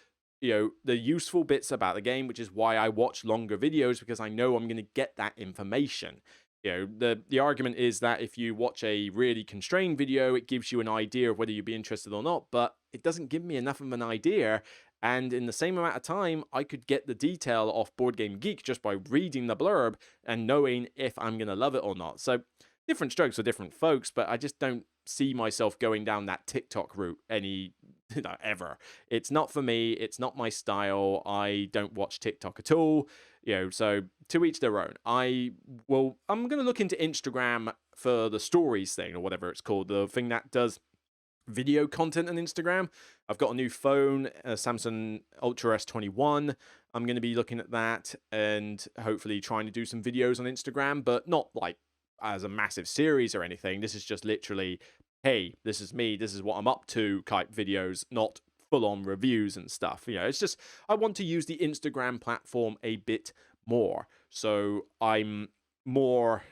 the useful bits about the game, which is why I watch longer videos, because I know I'm going to get that information. The argument is that if you watch a really constrained video, it gives you an idea of whether you'd be interested or not, but it doesn't give me enough of an idea. And in the same amount of time, I could get the detail off Board Game Geek just by reading the blurb and knowing if I'm going to love it or not. So different strokes for different folks, but I just don't see myself going down that TikTok route ever. It's not for me. It's not my style. I don't watch TikTok at all. So to each their own. I'm going to look into Instagram for the stories thing or whatever it's called, the thing that does video content on Instagram. I've got a new phone, a Samsung Ultra S21. I'm going to be looking at that and hopefully trying to do some videos on Instagram, but not like as a massive series or anything. This is just literally, hey, this is me, this is what I'm up to type videos, not full-on reviews and stuff. It's just, I want to use the Instagram platform a bit more. So I'm more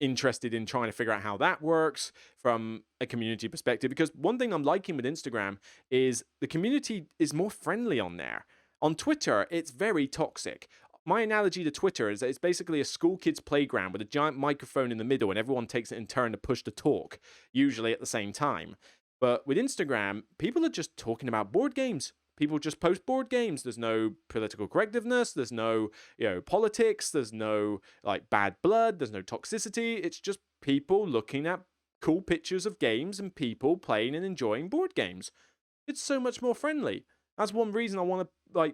interested in trying to figure out how that works from a community perspective, because one thing I'm liking with Instagram is the community is more friendly on there. On Twitter, it's very toxic. My analogy to Twitter is that it's basically a school kid's playground with a giant microphone in the middle and everyone takes it in turn to push the talk, usually at the same time. But with Instagram, people are just talking about board games. People just post board games. There's no political correctiveness. There's no, politics. There's no like bad blood. There's no toxicity. It's just people looking at cool pictures of games and people playing and enjoying board games. It's so much more friendly. That's one reason I want to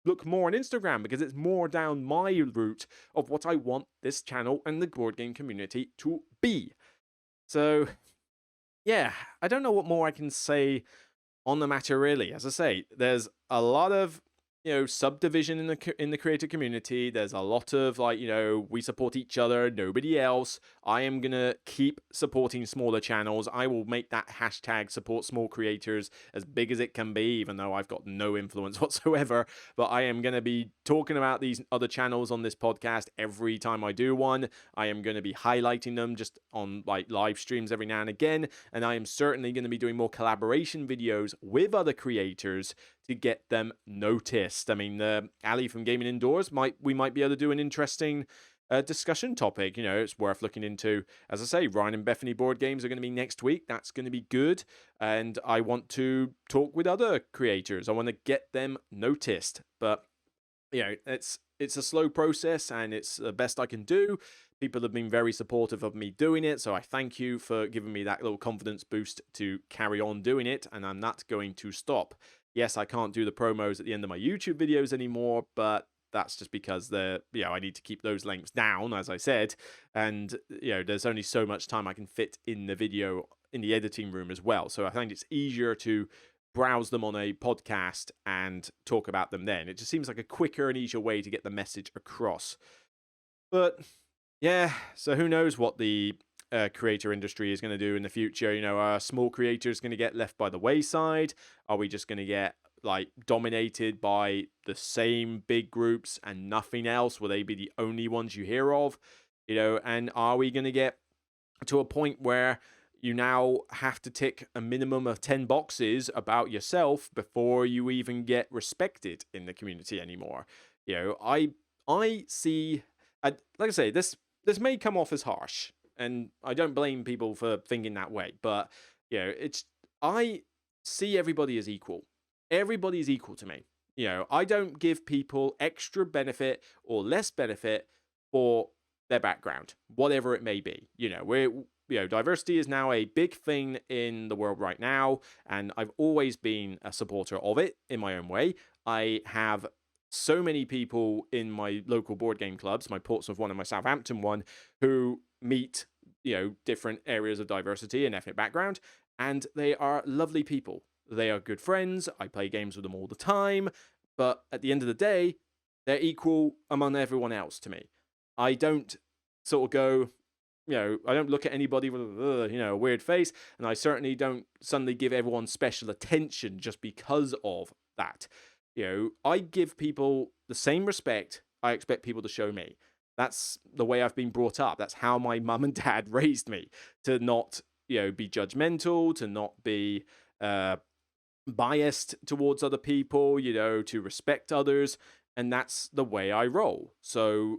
look more on Instagram, because it's more down my route of what I want this channel and the board game community to be. So, yeah, I don't know what more I can say on the matter, really. As I say, there's a lot of subdivision in the creator community. There's a lot of we support each other, nobody else. I am gonna keep supporting smaller channels. I will make that hashtag support small creators as big as it can be, even though I've got no influence whatsoever. But I am gonna be talking about these other channels on this podcast every time I do one. I am gonna be highlighting them just on live streams every now and again, and I am certainly gonna be doing more collaboration videos with other creators to get them noticed. I mean, Ali from Gaming Indoors we might be able to do an interesting discussion topic. It's worth looking into. As I say, Ryan and Bethany board games are going to be next week. That's going to be good. And I want to talk with other creators. I want to get them noticed. But it's a slow process, and it's the best I can do. People have been very supportive of me doing it, so I thank you for giving me that little confidence boost to carry on doing it, and I'm not going to stop. Yes, I can't do the promos at the end of my YouTube videos anymore, but that's just because I need to keep those lengths down, as I said, and there's only so much time I can fit in the video in the editing room as well. So I think it's easier to browse them on a podcast and talk about them then. It just seems like a quicker and easier way to get the message across. But yeah, so who knows what the creator industry is going to do in the future. Are small creators going to get left by the wayside? Are we just going to get dominated by the same big groups and nothing else? Will they be the only ones you hear of? And are we going to get to a point where you now have to tick a minimum of 10 boxes about yourself before you even get respected in the community anymore? I see, like I say, this may come off as harsh, and I don't blame people for thinking that way, but it's I see everybody as equal. Everybody is equal to me. I don't give people extra benefit or less benefit for their background, whatever it may be. Diversity is now a big thing in the world right now, and I've always been a supporter of it in my own way. I have so many people in my local board game clubs, my Portsmouth one and my Southampton one, who meet, different areas of diversity and ethnic background, and they are lovely people. They are good friends. I play games with them all the time, but at the end of the day, they're equal among everyone else to me. I don't sort of go, I don't look at anybody with a weird face, and I certainly don't suddenly give everyone special attention just because of that. I give people the same respect I expect people to show me. That's the way I've been brought up. That's how my mum and dad raised me, to not, be judgmental, to not be biased towards other people, to respect others. And that's the way I roll. So,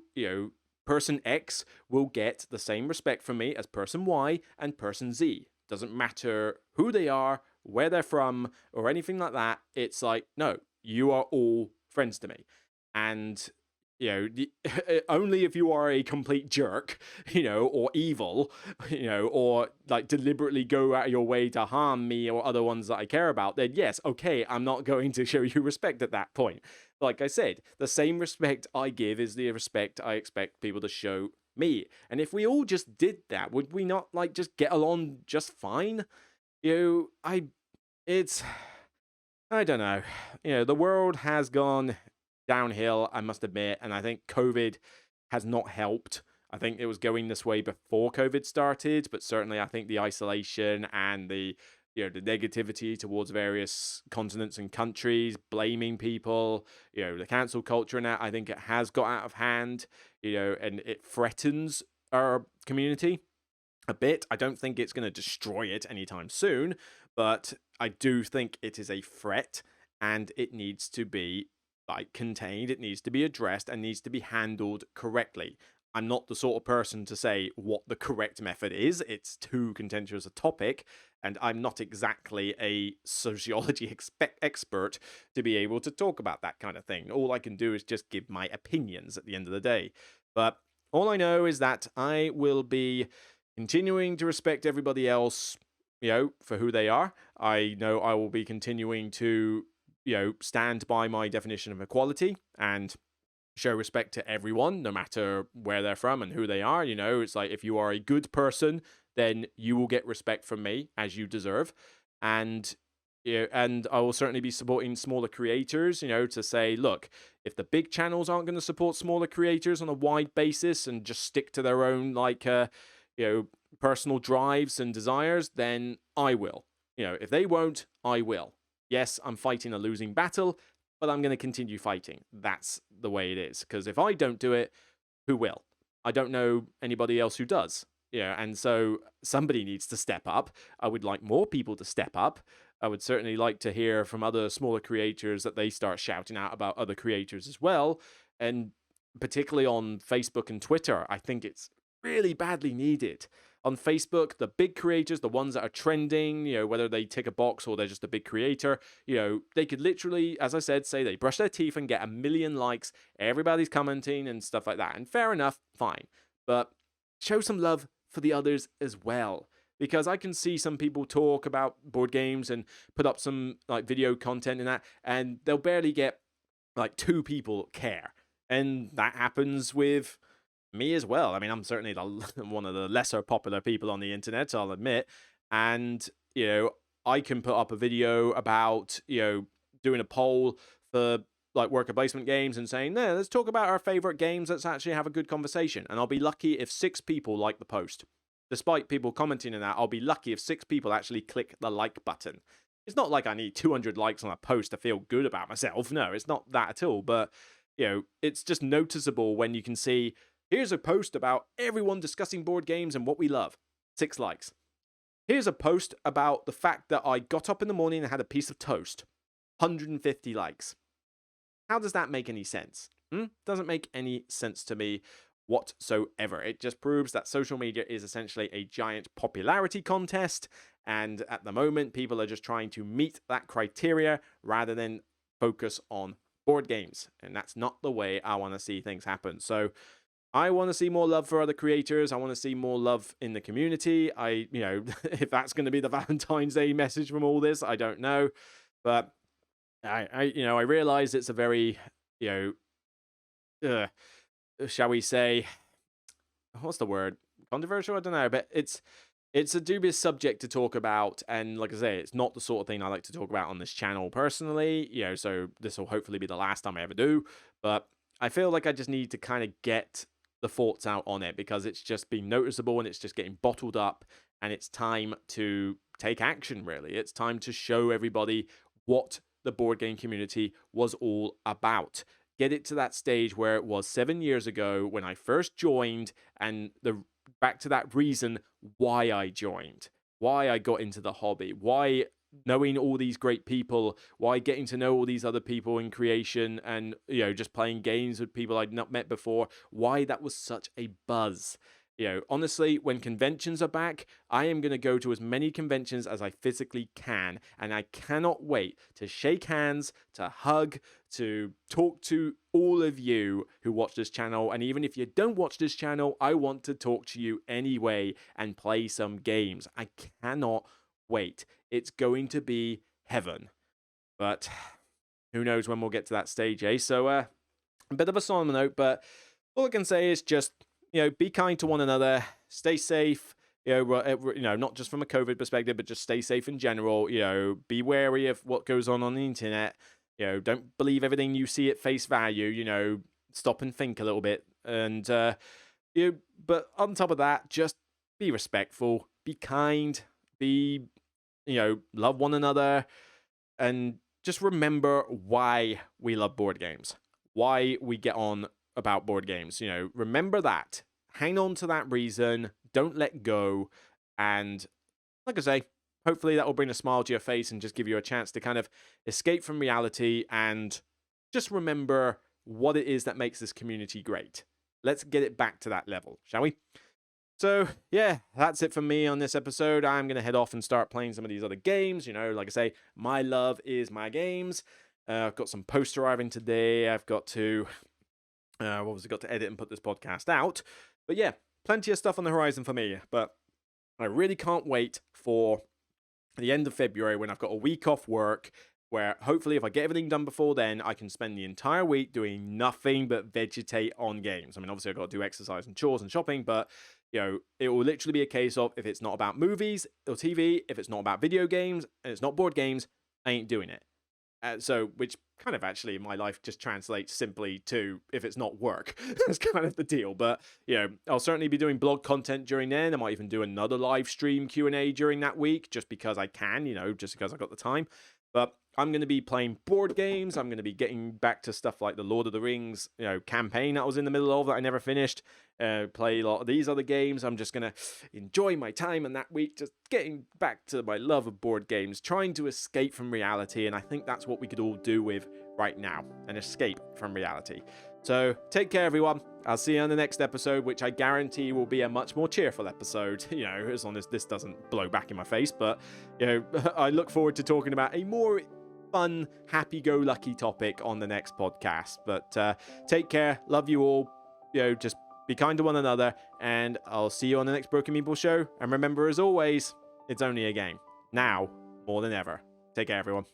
person X will get the same respect from me as person Y and person Z. Doesn't matter who they are, where they're from, or anything like that. It's like, no, you are all friends to me. And only if you are a complete jerk, or evil, or like deliberately go out of your way to harm me or other ones that I care about, then yes, okay, I'm not going to show you respect at that point. Like I said, the same respect I give is the respect I expect people to show me. And if we all just did that, would we not like just get along just fine? It's I don't know. The world has gone downhill, I must admit, and I think COVID has not helped. I think it was going this way before COVID started, but certainly I think the isolation and the negativity towards various continents and countries, blaming people, the cancel culture and that, I think it has got out of hand, and it threatens our community a bit. I don't think it's going to destroy it anytime soon, but I do think it is a threat, and it needs to be contained, it needs to be addressed, and needs to be handled correctly. I'm not the sort of person to say what the correct method is. It's too contentious a topic, and I'm not exactly a sociology expert to be able to talk about that kind of thing. All I can do is just give my opinions at the end of the day. But all I know is that I will be continuing to respect everybody else, for who they are. I know I will be continuing to, stand by my definition of equality and show respect to everyone, no matter where they're from and who they are. It's like, if you are a good person, then you will get respect from me as you deserve. And and I will certainly be supporting smaller creators, to say, look, if the big channels aren't going to support smaller creators on a wide basis and just stick to their own, personal drives and desires, then I will. If they won't, I will. Yes, I'm fighting a losing battle, but I'm going to continue fighting. That's the way it is. Because if I don't do it, who will? I don't know anybody else who does. And so somebody needs to step up. I would like more people to step up. I would certainly like to hear from other smaller creators that they start shouting out about other creators as well. And particularly on Facebook and Twitter, I think it's really badly needed. On Facebook, the big creators, the ones that are trending, whether they tick a box or they're just a big creator, they could literally, as I said, say they brush their teeth and get 1 million likes. Everybody's commenting and stuff like that. And fair enough, fine. But show some love for the others as well. Because I can see some people talk about board games and put up some video content and that, and they'll barely get 2 people care. And that happens with me as well. I mean, I'm certainly one of the lesser popular people on the internet, I'll admit. And, I can put up a video about, doing a poll for worker placement games and saying, no, let's talk about our favorite games. Let's actually have a good conversation. And I'll be lucky if 6 people like the post. Despite people commenting on that, I'll be lucky if 6 people actually click the like button. It's not like I need 200 likes on a post to feel good about myself. No, it's not that at all. But, it's just noticeable when you can see Here's a post about everyone discussing board games and what we love. 6 likes. Here's a post about the fact that I got up in the morning and had a piece of toast. 150 likes. How does that make any sense? Doesn't make any sense to me whatsoever. It just proves that social media is essentially a giant popularity contest, and at the moment, people are just trying to meet that criteria rather than focus on board games, and that's not the way I want to see things happen. So I want to see more love for other creators. I want to see more love in the community. If that's going to be the Valentine's Day message from all this, I don't know, but I realize it's a very, shall we say, what's the word? Controversial? I don't know, but it's a dubious subject to talk about, and like I say, it's not the sort of thing I like to talk about on this channel personally, so this will hopefully be the last time I ever do, but I feel like I just need to kind of get the thoughts out on it, because it's just been noticeable and it's just getting bottled up, and it's time to take action, really. It's time to show everybody what the board game community was all about. Get it to that stage where it was 7 years ago when I first joined, and back to that reason why I joined, why I got into the hobby, why knowing all these great people, why getting to know all these other people in creation, and just playing games with people I'd not met before, why that was such a buzz. Honestly, when conventions are back, I am going to go to as many conventions as I physically can, and I cannot wait to shake hands, to hug, to talk to all of you who watch this channel. And even if you don't watch this channel, I want to talk to you anyway and play some games. I cannot wait. It's going to be heaven. But who knows when we'll get to that stage, eh? So, a bit of a solemn note, but all I can say is just, be kind to one another, stay safe, not just from a COVID perspective, but just stay safe in general, be wary of what goes on the internet, don't believe everything you see at face value, stop and think a little bit, and, but on top of that, just be respectful, be kind, be, love one another, and just remember why we love board games, why we get on about board games. Remember that, hang on to that reason, don't let go, and like I say, hopefully that will bring a smile to your face and just give you a chance to kind of escape from reality and just remember what it is that makes this community great. Let's get it back to that level, shall we? So, yeah, that's it for me on this episode. I'm going to head off and start playing some of these other games. Like I say, my love is my games. I've got some post arriving today. I've got to got to edit and put this podcast out. But yeah, plenty of stuff on the horizon for me. But I really can't wait for the end of February when I've got a week off work, where hopefully if I get everything done before then, I can spend the entire week doing nothing but vegetate on games. I mean, obviously I've got to do exercise and chores and shopping, but it will literally be a case of, if it's not about movies or TV, if it's not about video games, and it's not board games, I ain't doing it. Which kind of actually in my life just translates simply to, if it's not work, that's kind of the deal. But, I'll certainly be doing blog content during then. I might even do another live stream Q&A during that week, just because I can, just because I've got the time. But I'm going to be playing board games. I'm going to be getting back to stuff like the Lord of the Rings, campaign that I was in the middle of that I never finished. Play a lot of these other games. I'm just going to enjoy my time in that week, just getting back to my love of board games, trying to escape from reality. And I think that's what we could all do with right now, an escape from reality. So take care, everyone. I'll see you on the next episode, which I guarantee will be a much more cheerful episode, as long as this doesn't blow back in my face. But, I look forward to talking about a more fun, happy-go-lucky topic on the next podcast. But take care. Love you all. Just be kind to one another. And I'll see you on the next Broken Meeple show. And remember, as always, it's only a game. Now, more than ever. Take care, everyone.